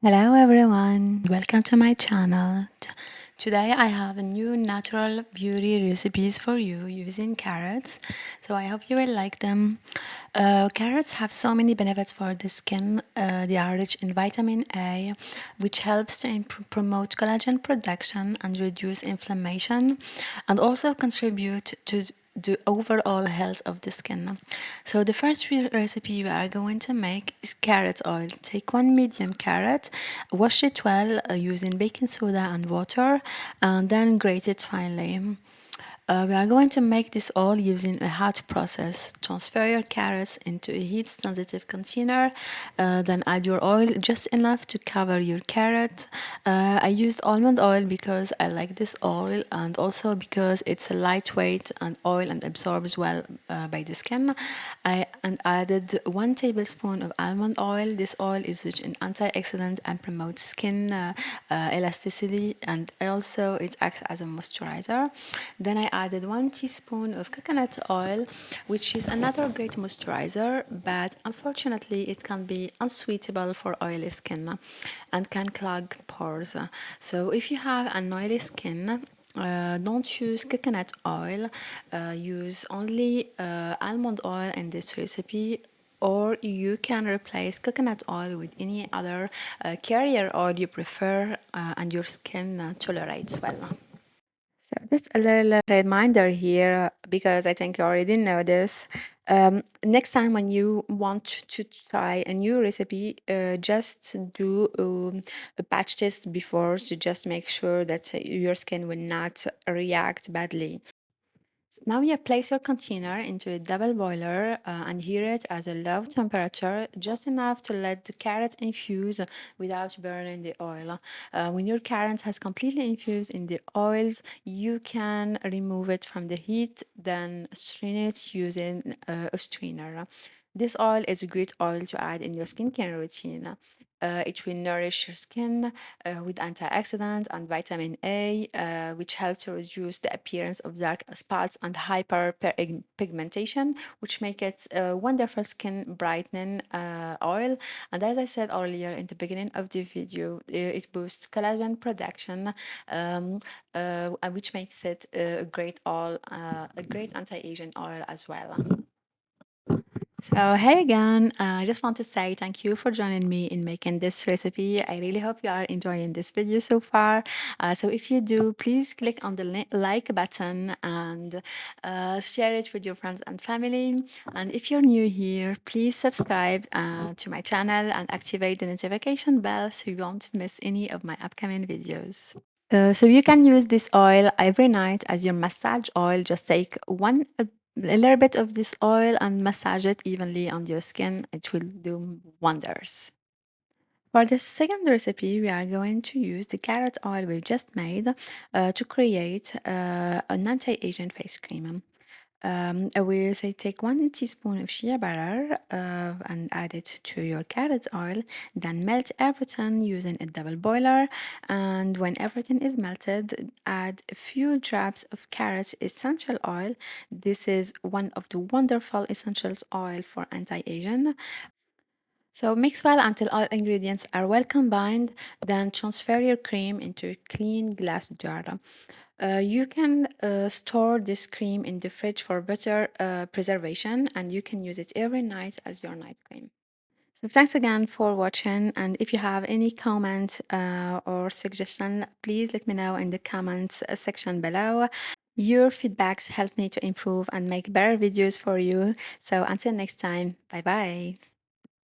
Hello everyone, welcome to my channel. Today I have a new natural beauty recipes for you using carrots. So I hope you will like them. Carrots have so many benefits for the skin. They are rich in vitamin A, which helps to promote collagen production and reduce inflammation, and also contribute to the overall health of the skin. So the first recipe we are going to make is carrot oil. Take one medium carrot, wash it well using baking soda and water, and then grate it finely. We are going to make this all using a hot process. Transfer your carrots into a heat-sensitive container, then add your oil just enough to cover your carrot. I used almond oil because I like this oil and also because it's a lightweight and oil and absorbs well by the skin. I added 1 tablespoon of almond oil. This oil is rich in antioxidants and promotes skin elasticity, and also it acts as a moisturizer. Then I added 1 teaspoon of coconut oil, which is another great moisturizer, but unfortunately it can be unsuitable for oily skin and can clog pores. So if you have an oily skin, don't use coconut oil, use only almond oil in this recipe, or you can replace coconut oil with any other carrier oil you prefer and your skin tolerates well. So just a little reminder here, because I think you already know this. Next time when you want to try a new recipe, just do a patch test before to just make sure that your skin will not react badly. Now you place your container into a double boiler and heat it at a low temperature, just enough to let the carrot infuse without burning the oil. When your carrot has completely infused in the oils, you can remove it from the heat, then strain it using a strainer. This oil is a great oil to add in your skincare routine. It will nourish your skin with antioxidants and vitamin A, which help to reduce the appearance of dark spots and hyperpigmentation, which make it a wonderful skin brightening oil. And as I said earlier in the beginning of the video, it boosts collagen production, which makes it a great oil, a great anti-aging oil as well. So, hey again, I just want to say thank you for joining me in making this recipe. I really hope you are enjoying this video so far. So, if you do, please click on the like button and share it with your friends and family. And if you're new here, please subscribe to my channel and activate the notification bell so you won't miss any of my upcoming videos. So you can use this oil every night as your massage oil. Just take a little bit of this oil and massage it evenly on your skin. It will do wonders. For the second recipe, we are going to use the carrot oil we just made to create an anti-Asian face cream. I will say take 1 teaspoon of shea butter and add it to your carrot oil. Then melt everything using a double boiler. And when everything is melted, add a few drops of carrot essential oil. This is one of the wonderful essentials oil for anti-Asian. So mix well until all ingredients are well combined. Then transfer your cream into a clean glass jar. You can store this cream in the fridge for better preservation, and you can use it every night as your night cream. So thanks again for watching, and if you have any comment or suggestion, please let me know in the comments section below. Your feedbacks help me to improve and make better videos for you. So until next time, bye bye.